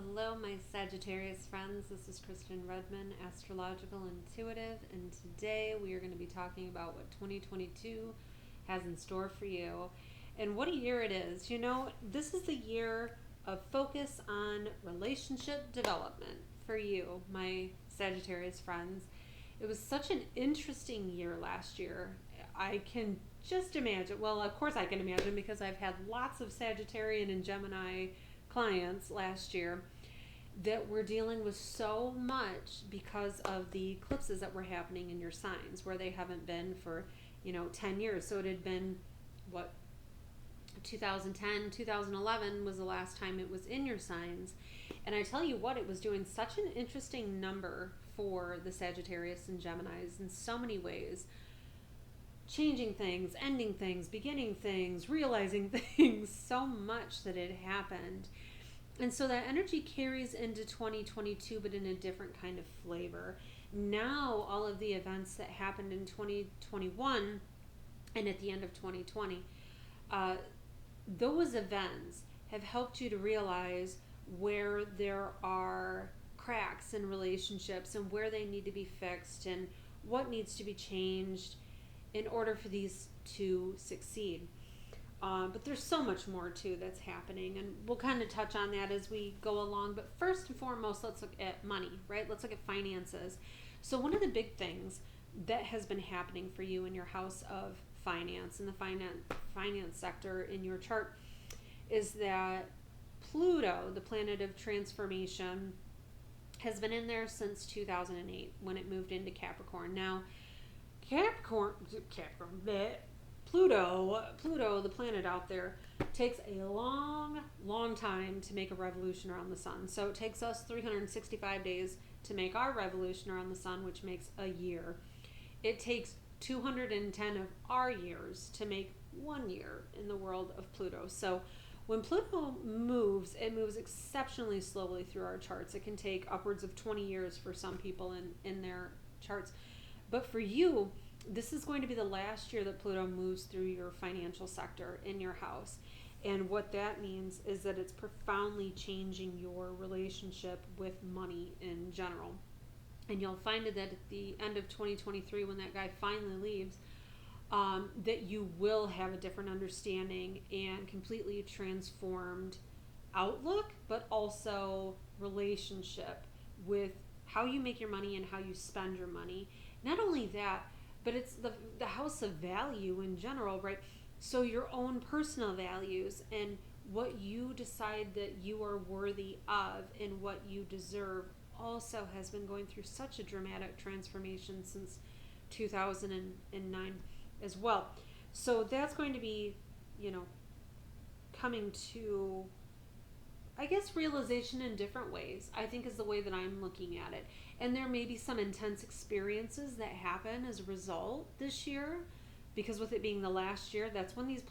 Hello, my Sagittarius friends. This is Kristen Redman, astrological intuitive, and today we are going to be talking about what 2022 has in store for you and what a year it is. You know, this is the year of focus on relationship development for you, my Sagittarius friends. It was such an interesting year last year. I can just imagine. Well, of course, I can imagine because I've had lots of Sagittarian and Gemini clients last year that were dealing with so much because of the eclipses that were happening in your signs where they haven't been for 10 years. So it had been what, 2010, 2011 was the last time it was in your signs. And I tell you what, it was doing such an interesting number for the Sagittarius and Geminis in so many ways, changing things, ending things, beginning things, realizing things, so much that it happened. And so that energy carries into 2022, but in a different kind of flavor. Now, all of the events that happened in 2021 and at the end of 2020, those events have helped you to realize where there are cracks in relationships and where they need to be fixed and what needs to be changed in order for these to succeed. But there's so much more too that's happening, and we'll kind of touch on that as we go along. But first and foremost, let's look at money, right? Let's look at finances. So one of the big things that has been happening for you in your house of finance, in the finance sector in your chart, is that Pluto, the planet of transformation, has been in there since 2008 when it moved into Capricorn. Now, Pluto, the planet out there, takes a long, long time to make a revolution around the sun. So it takes us 365 days to make our revolution around the sun, which makes a year. It takes 210 of our years to make 1 year in the world of Pluto. So when Pluto moves, it moves exceptionally slowly through our charts. It can take upwards of 20 years for some people in their charts. But for you, this is going to be the last year that Pluto moves through your financial sector in your house. And what that means is that it's profoundly changing your relationship with money in general. And you'll find that at the end of 2023, when that guy finally leaves, that you will have a different understanding and completely transformed outlook, but also relationship with how you make your money and how you spend your money. Not only that, but it's the house of value in general, right? So your own personal values and what you decide that you are worthy of and what you deserve also has been going through such a dramatic transformation since 2009 as well. So that's going to be, coming to, I guess, realization in different ways, I think, is the way that I'm looking at it. And there may be some intense experiences that happen as a result this year, because with it being the last year, that's when these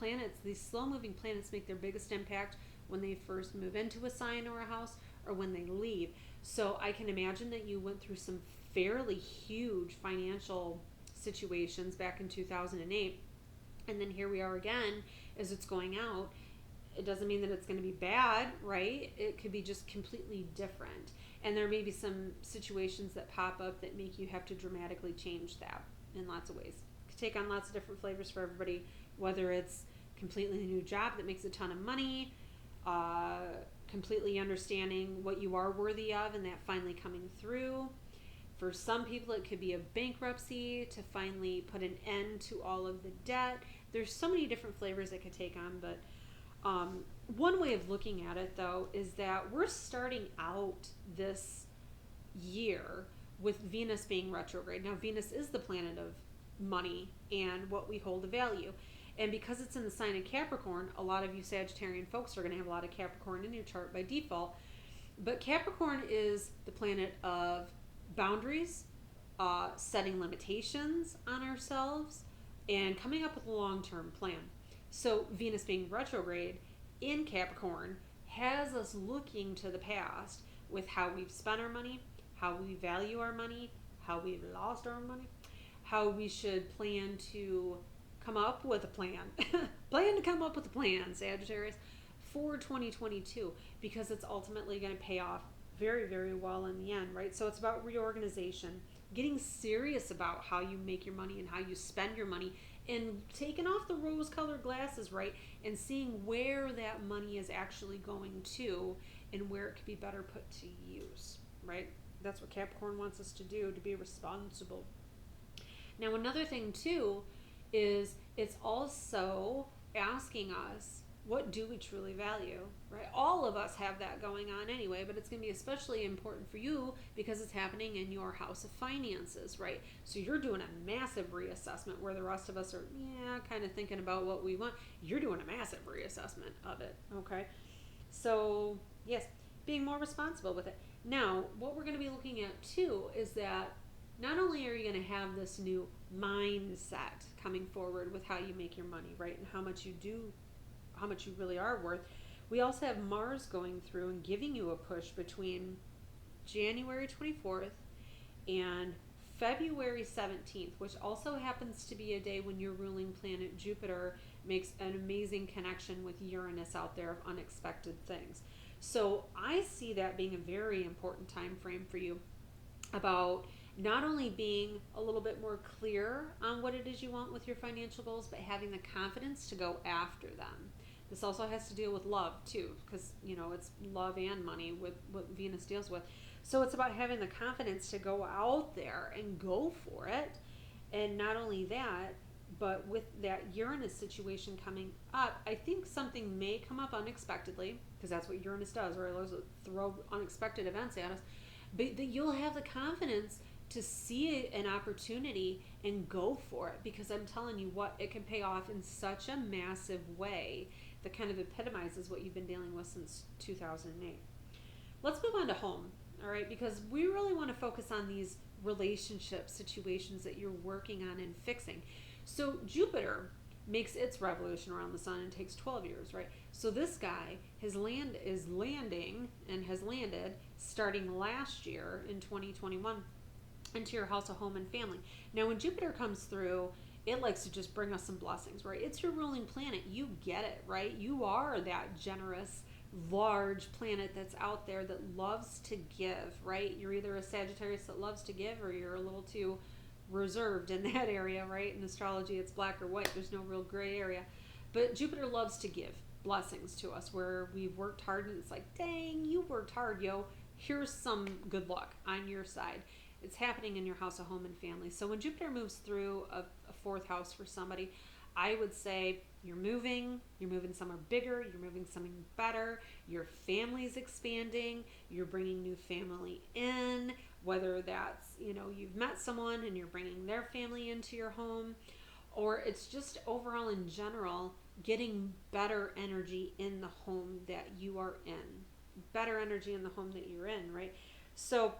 slow-moving planets make their biggest impact, when they first move into a sign or a house or when they leave. So I can imagine that you went through some fairly huge financial situations back in 2008. And then here we are again as it's going out. It doesn't mean that it's going to be bad, right? It could be just completely different. And there may be some situations that pop up that make you have to dramatically change that in lots of ways. It could take on lots of different flavors for everybody, whether it's completely new job that makes a ton of money, completely understanding what you are worthy of and that finally coming through. For some people, it could be a bankruptcy to finally put an end to all of the debt. There's so many different flavors it could take on, but one way of looking at it, though, is that we're starting out this year with Venus being retrograde. Now, Venus is the planet of money and what we hold of value. And because it's in the sign of Capricorn, a lot of you Sagittarian folks are going to have a lot of Capricorn in your chart by default. But Capricorn is the planet of boundaries, setting limitations on ourselves, and coming up with a long-term plan. So Venus being retrograde in Capricorn has us looking to the past with how we've spent our money, how we value our money, how we've lost our money, how we should plan to come up with a plan. Plan to come up with a plan, Sagittarius, for 2022, because it's ultimately going to pay off very, very well in the end, right? So it's about reorganization, getting serious about how you make your money and how you spend your money, and taking off the rose-colored glasses, right? And seeing where that money is actually going to and where it could be better put to use, right? That's what Capricorn wants us to do, to be responsible. Now, another thing too is it's also asking us, what do we truly value, right? All of us have that going on anyway, but it's going to be especially important for you because it's happening in your house of finances, right? So you're doing a massive reassessment where the rest of us are, kind of thinking about what we want. You're doing a massive reassessment of it, okay? So, yes, being more responsible with it. Now, what we're going to be looking at too is that not only are you going to have this new mindset coming forward with how you make your money, right? And how much you really are worth. We also have Mars going through and giving you a push between January 24th and February 17th, which also happens to be a day when your ruling planet Jupiter makes an amazing connection with Uranus out there of unexpected things. So I see that being a very important time frame for you, about not only being a little bit more clear on what it is you want with your financial goals, but having the confidence to go after them. This also has to deal with love too, because it's love and money with what Venus deals with. So it's about having the confidence to go out there and go for it. And not only that, but with that Uranus situation coming up, I think something may come up unexpectedly, because that's what Uranus does, right? It loves to throw unexpected events at us. But that you'll have the confidence to see an opportunity and go for it, because I'm telling you what, it can pay off in such a massive way that kind of epitomizes what you've been dealing with since 2008. Let's move on to home, all right? Because we really want to focus on these relationship situations that you're working on and fixing. So Jupiter makes its revolution around the sun and takes 12 years, right? So this guy is landing and has landed starting last year in 2021 into your house of home and family. Now, when Jupiter comes through, it likes to just bring us some blessings, right? It's your ruling planet. You get it, right? You are that generous, large planet that's out there that loves to give, right? You're either a Sagittarius that loves to give, or you're a little too reserved in that area, right? In astrology, it's black or white. There's no real gray area. But Jupiter loves to give blessings to us where we've worked hard, and it's like, dang, you worked hard, yo. Here's some good luck on your side. It's happening in your house of home and family. So when Jupiter moves through a fourth house for somebody, I would say you're moving somewhere bigger, you're moving something better, your family's expanding, you're bringing new family in, whether that's, you've met someone and you're bringing their family into your home, or it's just overall in general, getting better energy in the home that you are in. Better energy in the home that you're in, right? So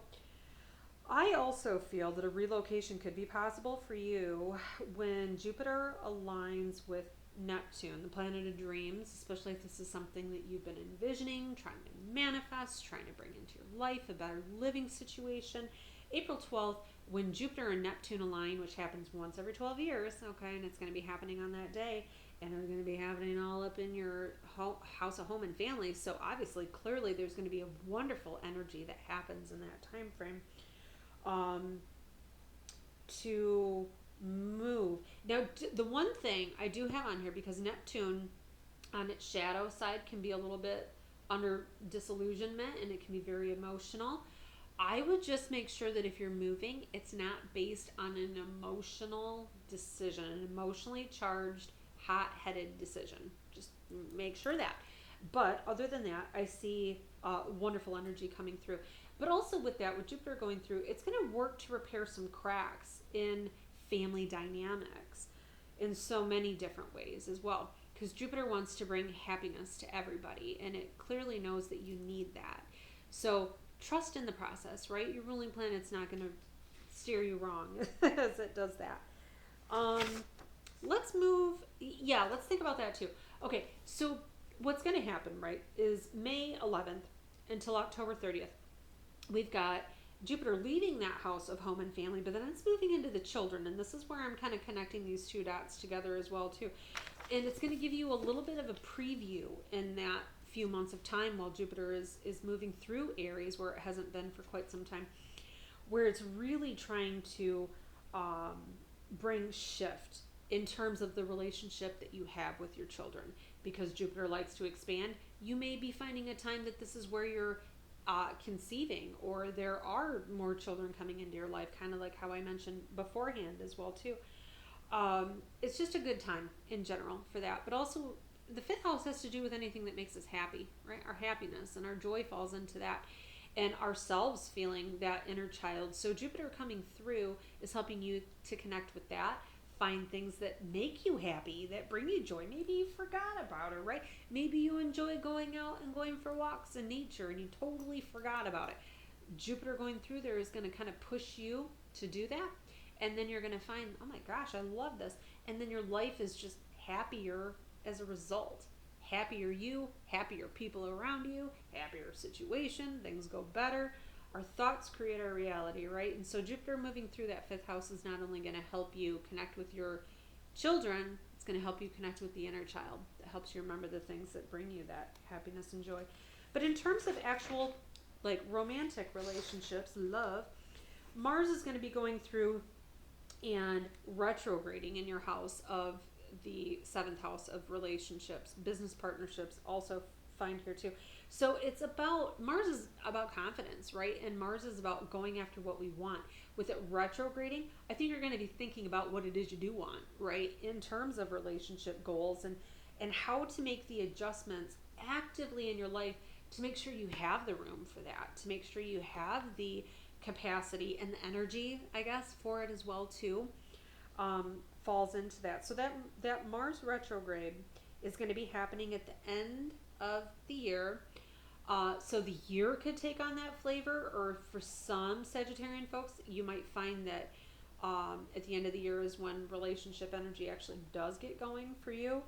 I also feel that a relocation could be possible for you when Jupiter aligns with Neptune, the planet of dreams, especially if this is something that you've been envisioning, trying to manifest, trying to bring into your life, a better living situation. April 12th, when Jupiter and Neptune align, which happens once every 12 years, okay, and it's going to be happening on that day, and it's going to be happening all up in your house of home and family. So obviously, clearly, there's going to be a wonderful energy that happens in that time frame. To move. Now, the one thing I do have on here, because Neptune on its shadow side can be a little bit under disillusionment and it can be very emotional. I would just make sure that if you're moving, it's not based on an emotional decision, an emotionally charged, hot-headed decision. Just make sure that. But other than that, I see wonderful energy coming through. But also with that, with Jupiter going through, it's going to work to repair some cracks in family dynamics in so many different ways as well. Because Jupiter wants to bring happiness to everybody, and it clearly knows that you need that. So trust in the process, right? Your ruling planet's not going to steer you wrong as it does that. Let's think about that too. Okay, so what's going to happen, right, is May 11th until October 30th. We've got Jupiter leaving that house of home and family, but then it's moving into the children. And this is where I'm kind of connecting these two dots together as well, too. And it's going to give you a little bit of a preview in that few months of time while Jupiter is moving through Aries, where it hasn't been for quite some time, where it's really trying to bring shift in terms of the relationship that you have with your children. Because Jupiter likes to expand, you may be finding a time that this is where you're conceiving, or there are more children coming into your life, kind of like how I mentioned beforehand as well too. It's just a good time in general for that. But also, the fifth house has to do with anything that makes us happy, right? Our happiness and our joy falls into that, and ourselves feeling that inner child. So Jupiter coming through is helping you to connect with that, find things that make you happy, that bring you joy. Maybe you forgot about it, right? Maybe you enjoy going out and going for walks in nature and you totally forgot about it. Jupiter going through there is going to kind of push you to do that. And then you're going to find, oh my gosh, I love this. And then your life is just happier as a result. Happier you, happier people around you, happier situation, things go better. Our thoughts create our reality, right? And so Jupiter moving through that fifth house is not only going to help you connect with your children, it's going to help you connect with the inner child. That helps you remember the things that bring you that happiness and joy. But in terms of actual, like, romantic relationships, love, Mars is going to be going through and retrograding in your house of the seventh house of relationships. Business partnerships also find here too. So it's about, Mars is about confidence, right? And Mars is about going after what we want. With it retrograding, I think you're going to be thinking about what it is you do want, right? In terms of relationship goals and how to make the adjustments actively in your life to make sure you have the room for that, to make sure you have the capacity and the energy, I guess, for it as well too, falls into that. So that Mars retrograde is going to be happening at the end of the year. So the year could take on that flavor, or for some Sagittarian folks, you might find that at the end of the year is when relationship energy actually does get going for you.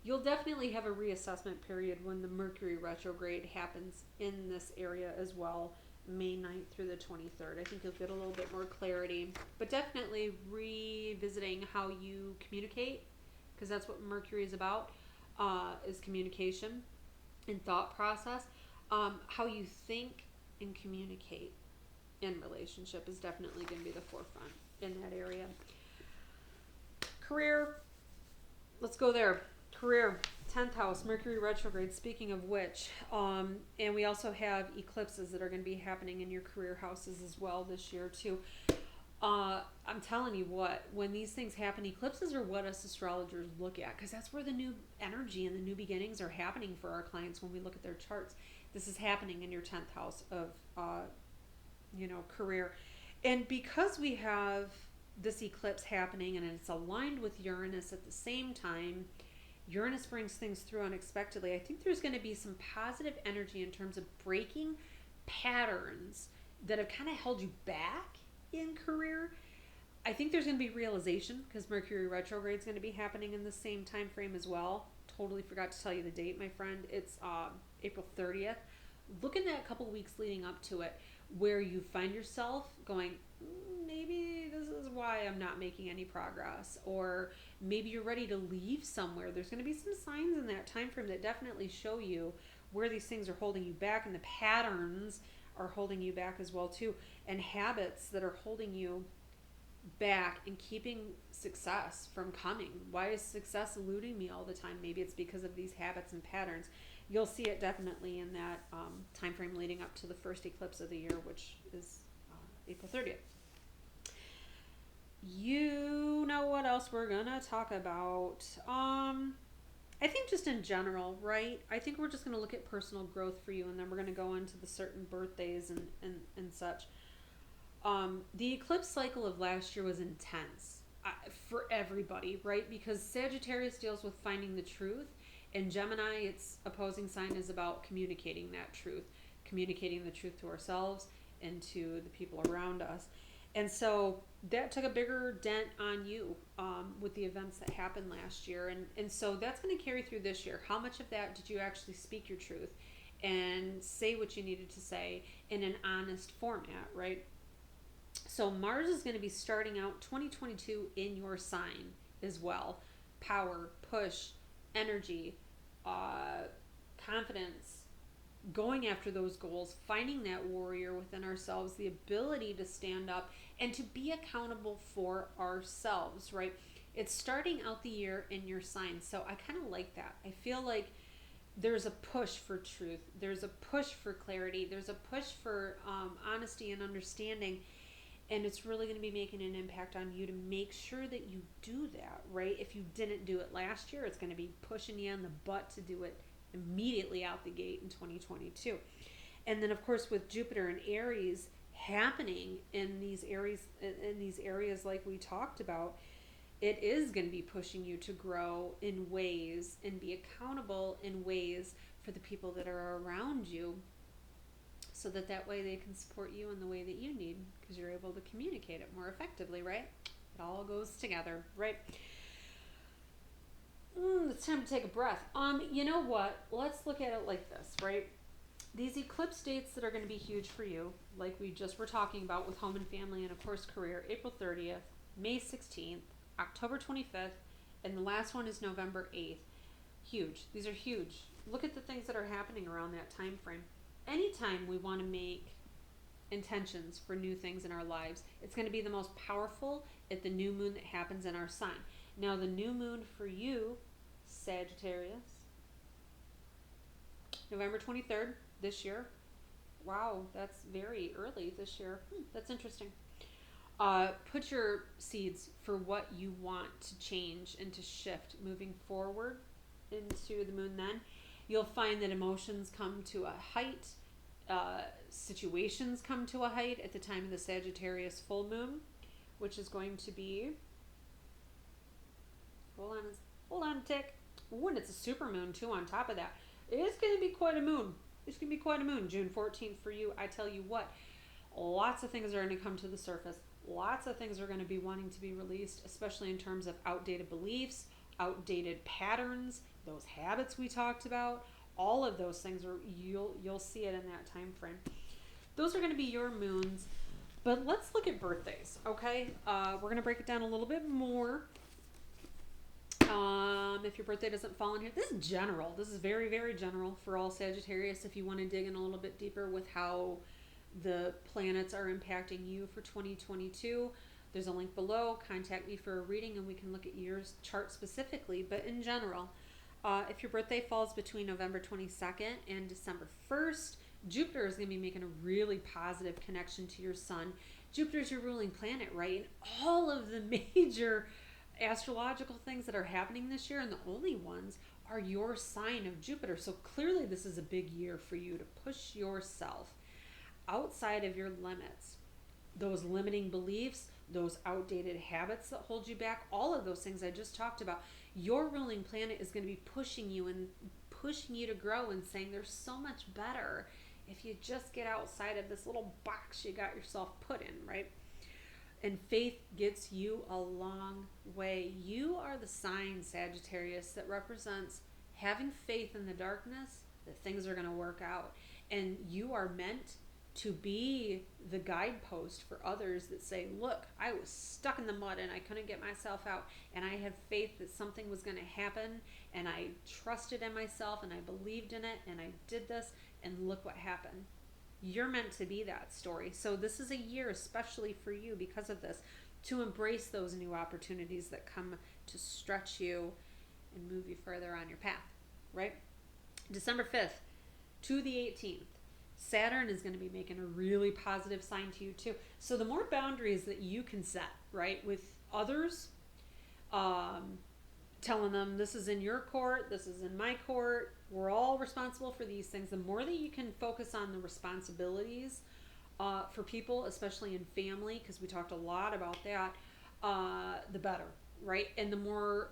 You'll definitely have a reassessment period when the Mercury retrograde happens in this area as well, May 9th through the 23rd. I think you'll get a little bit more clarity, but definitely revisiting how you communicate, because that's what Mercury is about, is communication and thought process. How you think and communicate in relationship is definitely going to be the forefront in that area. Career, let's go there. Career, 10th house, Mercury retrograde, speaking of which, and we also have eclipses that are going to be happening in your career houses as well this year too. I'm telling you what, when these things happen, eclipses are what us astrologers look at, because that's where the new energy and the new beginnings are happening for our clients when we look at their charts. This is happening in your 10th house of, career. And because we have this eclipse happening and it's aligned with Uranus at the same time, Uranus brings things through unexpectedly. I think there's going to be some positive energy in terms of breaking patterns that have kind of held you back in career. I think there's going to be realization, because Mercury retrograde is going to be happening in the same time frame as well. Totally forgot to tell you the date, my friend. It's April 30th. Look in that couple weeks leading up to it where you find yourself going, maybe this is why I'm not making any progress, or maybe you're ready to leave somewhere. There's going to be some signs in that time frame that definitely show you where these things are holding you back, and the patterns are holding you back as well too, and habits that are holding you back and keeping success from coming. Why is success eluding me all the time? Maybe it's because of these habits and patterns. You'll see it definitely in that time frame leading up to the first eclipse of the year, which is April 30th. You know what else we're gonna talk about? I think just in general, right? I think we're just gonna look at personal growth for you, and then we're gonna go into the certain birthdays and such. The eclipse cycle of last year was intense for everybody, right? Because Sagittarius deals with finding the truth, and Gemini, its opposing sign, is about communicating that truth, communicating the truth to ourselves and to the people around us. And so that took a bigger dent on you with the events that happened last year. And so that's going to carry through this year. How much of that did you actually speak your truth and say what you needed to say in an honest format, right? So Mars is going to be starting out 2022 in your sign as well. Power, push, energy, confidence, going after those goals, finding that warrior within ourselves, the ability to stand up and to be accountable for ourselves, right? It's starting out the year in your sign. So I kind of like that. I feel like there's a push for truth. There's a push for clarity. There's a push for honesty and understanding. And it's really going to be making an impact on you to make sure that you do that, right? If you didn't do it last year, it's going to be pushing you in the butt to do it immediately out the gate in 2022. And then, of course, with Jupiter and Aries happening in these areas like we talked about, it is going to be pushing you to grow in ways and be accountable in ways for the people that are around you, so that way they can support you in the way that you need, because you're able to communicate it more effectively, right? It all goes together, right? It's time to take a breath. You know what? Let's look at it like this, right? These eclipse dates that are going to be huge for you, like we just were talking about with home and family and, of course, career, April 30th, May 16th, October 25th, and the last one is November 8th. Huge. These are huge. Look at the things that are happening around that time frame. Anytime we want to make intentions for new things in our lives, it's going to be the most powerful at the new moon that happens in our sign. Now, the new moon for you, Sagittarius, November 23rd this year. Wow, that's very early this year. That's interesting. Put your seeds for what you want to change and to shift moving forward into the moon then. You'll find that emotions come to a height, situations come to a height at the time of the Sagittarius full moon, which is going to be, hold on a tick. Ooh, and it's a super moon too on top of that. It's going to be quite a moon. It's going to be quite a moon. June 14th for you. I tell you what, lots of things are going to come to the surface. Lots of things are going to be wanting to be released, especially in terms of outdated beliefs, outdated patterns, those habits we talked about. All of those things are you'll see it in that time frame. Those are going to be your moons. But let's look at birthdays, okay? We're going to break it down a little bit more. If your birthday doesn't fall in here, this is general. This is very, very general for all Sagittarius. If you want to dig in a little bit deeper with how the planets are impacting you for 2022, there's a link below. Contact me for a reading and we can look at your chart specifically. But in general, if your birthday falls between November 22nd and December 1st, Jupiter is going to be making a really positive connection to your sun. Jupiter's your ruling planet, right? And all of the major astrological things that are happening this year, and the only ones, are your sign of Jupiter. So clearly this is a big year for you to push yourself outside of your limits. Those limiting beliefs, those outdated habits that hold you back, all of those things I just talked about. Your ruling planet is going to be pushing you and pushing you to grow and saying there's so much better if you just get outside of this little box you got yourself put in, right? And faith gets you a long way. You are the sign, Sagittarius, that represents having faith in the darkness that things are going to work out. And you are meant to be the guidepost for others that say, look, I was stuck in the mud and I couldn't get myself out. And I had faith that something was going to happen. And I trusted in myself and I believed in it. And I did this. And look what happened. You're meant to be that story. So this is a year, especially for you because of this, to embrace those new opportunities that come to stretch you and move you further on your path, right? December 5th to the 18th, Saturn is going to be making a really positive sign to you too. So the more boundaries that you can set, right, with others, telling them this is in your court, this is in my court, we're all responsible for these things. The more that you can focus on the responsibilities for people, especially in family, because we talked a lot about that, the better, right? And the more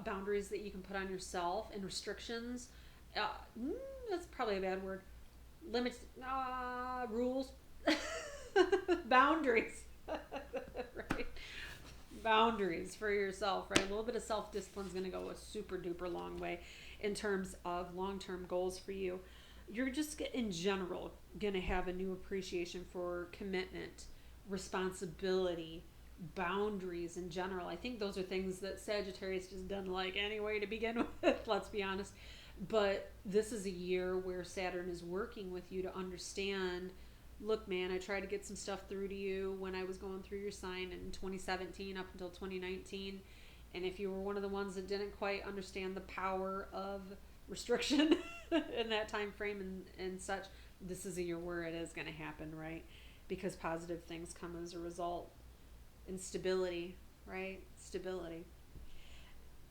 boundaries that you can put on yourself and restrictions, that's probably a bad word, limits, rules, boundaries, right? Boundaries for yourself, right? A little bit of self-discipline is going to go a super duper long way in terms of long-term goals for you. You're just in general going to have a new appreciation for commitment, responsibility, boundaries in general. I think those are things that Sagittarius just doesn't like anyway to begin with. Let's be honest. But this is a year where Saturn is working with you to understand, look, man, I tried to get some stuff through to you when I was going through your sign in 2017 up until 2019. And if you were one of the ones that didn't quite understand the power of restriction in that time frame and such, this is a year where it is going to happen, right? Because positive things come as a result. And stability, right? Stability.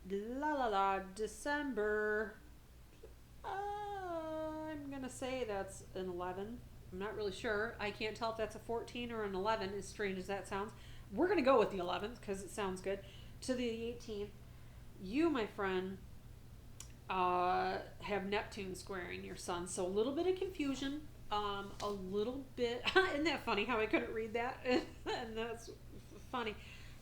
La la la, December. I'm going to say that's an 11. I'm not really sure. I can't tell if that's a 14 or an 11, as strange as that sounds. We're going to go with the 11th because it sounds good. To the 18th, you, my friend, have Neptune squaring your sun. So a little bit of confusion. A little bit. Isn't that funny how I couldn't read that? And that's funny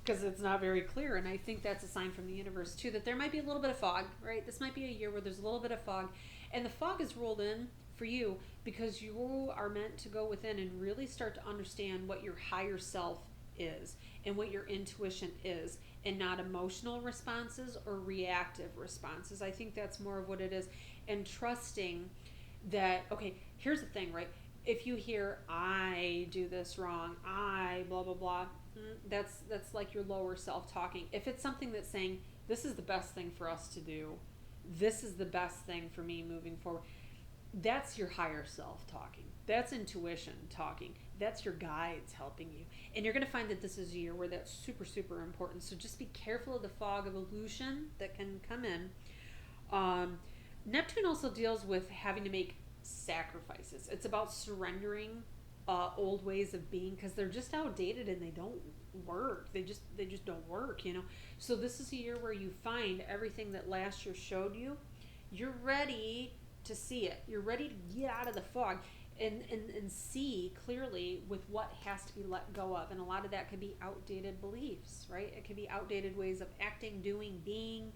because it's not very clear. And I think that's a sign from the universe, too, that there might be a little bit of fog, right? This might be a year where there's a little bit of fog. And the fog is rolled in for you because you are meant to go within and really start to understand what your higher self is and what your intuition is, and not emotional responses or reactive responses. I think that's more of what it is. And trusting that, okay, here's the thing, right? If you hear, I do this wrong, I blah, blah, blah, that's like your lower self talking. If it's something that's saying, this is the best thing for us to do, this is the best thing for me moving forward, that's your higher self talking. That's intuition talking. That's your guides helping you. And you're going to find that this is a year where that's super, super important. So just be careful of the fog of illusion that can come in. Neptune also deals with having to make sacrifices. It's about surrendering old ways of being because they're just outdated and they don't work. They just don't work, you know. So this is a year where you find everything that last year showed you. You're ready to see it. You're ready to get out of the fog and see clearly with what has to be let go of. And a lot of that could be outdated beliefs, right? It could be outdated ways of acting, doing, being,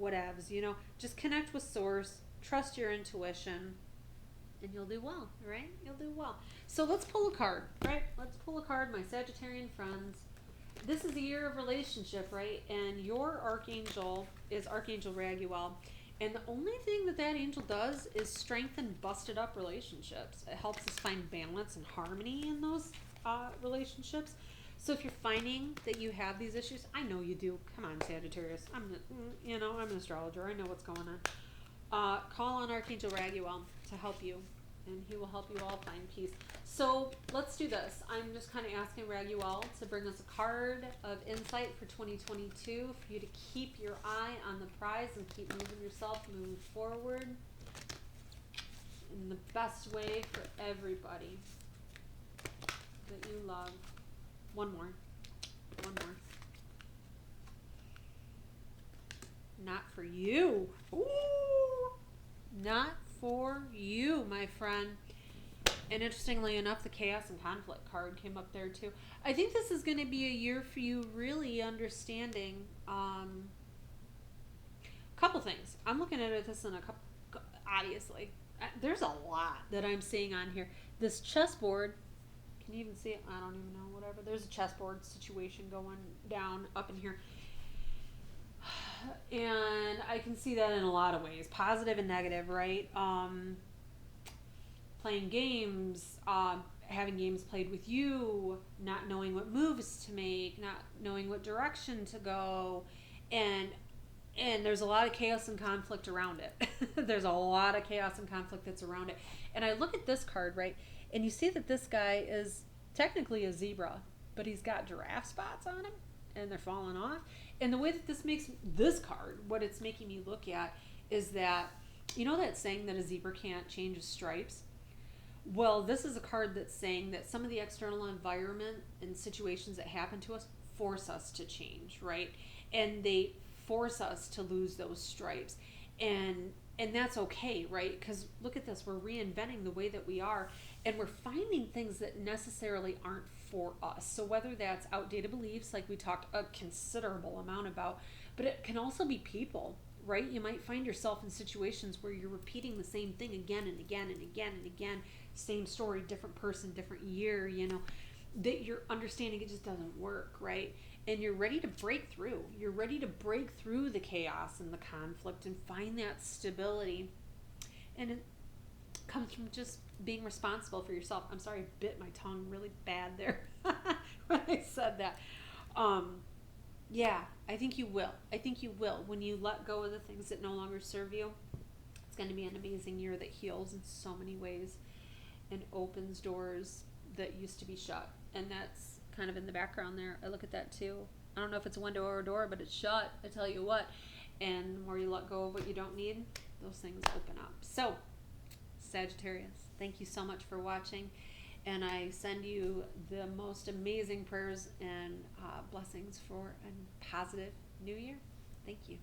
whatevs, you know. Just connect with source, trust your intuition, and you'll do well, right? You'll do well. So let's pull a card, right? Let's pull a card, my Sagittarian friends. This is a year of relationship, right? And your archangel is Archangel Raguel. And the only thing that angel does is strengthen busted up relationships. It helps us find balance and harmony in those relationships. So if you're finding that you have these issues, I know you do. Come on, Sagittarius. I'm an astrologer. I know what's going on. Call on Archangel Raguel to help you, and he will help you all find peace. So let's do this. I'm just kind of asking Raguel to bring us a card of insight for 2022 for you to keep your eye on the prize and keep moving yourself, moving forward in the best way for everybody that you love. One more. Not for you. Ooh, not for you, my friend. And interestingly enough, the chaos and conflict card came up there too. I think this is going to be a year for you really understanding a couple things. I'm looking at this in a couple, obviously. There's a lot that I'm seeing on here. This chessboard, can you even see it? I don't even know, whatever. There's a chessboard situation going down up in here. And I can see that in a lot of ways, positive and negative, right? Playing games, having games played with you, not knowing what moves to make, not knowing what direction to go, and there's a lot of chaos and conflict around it. There's a lot of chaos and conflict that's around it. And I look at this card, right, and you see that this guy is technically a zebra, but he's got giraffe spots on him, and they're falling off. And the way that this makes this card, what it's making me look at, is that, you know that saying that a zebra can't change its stripes? Well, this is a card that's saying that some of the external environment and situations that happen to us force us to change, right? And they force us to lose those stripes. And that's okay, right? Because look at this, we're reinventing the way that we are, and we're finding things that necessarily aren't for us. So whether that's outdated beliefs, like we talked a considerable amount about, but it can also be people, right? You might find yourself in situations where you're repeating the same thing again and again and again and again, same story, different person, different year, you know, that you're understanding it just doesn't work, right? and you're ready to break through. You're ready to break through the chaos and the conflict and find that stability. And it comes from just being responsible for yourself. I'm sorry, I bit my tongue really bad there when I said that. Yeah, I think you will. I think you will. When you let go of the things that no longer serve you, it's going to be an amazing year that heals in so many ways and opens doors that used to be shut. And that's kind of in the background there. I look at that too. I don't know if it's a window or a door, but it's shut. I tell you what. And the more you let go of what you don't need, those things open up. So, Sagittarius, thank you so much for watching. And I send you the most amazing prayers and blessings for a positive new year. Thank you.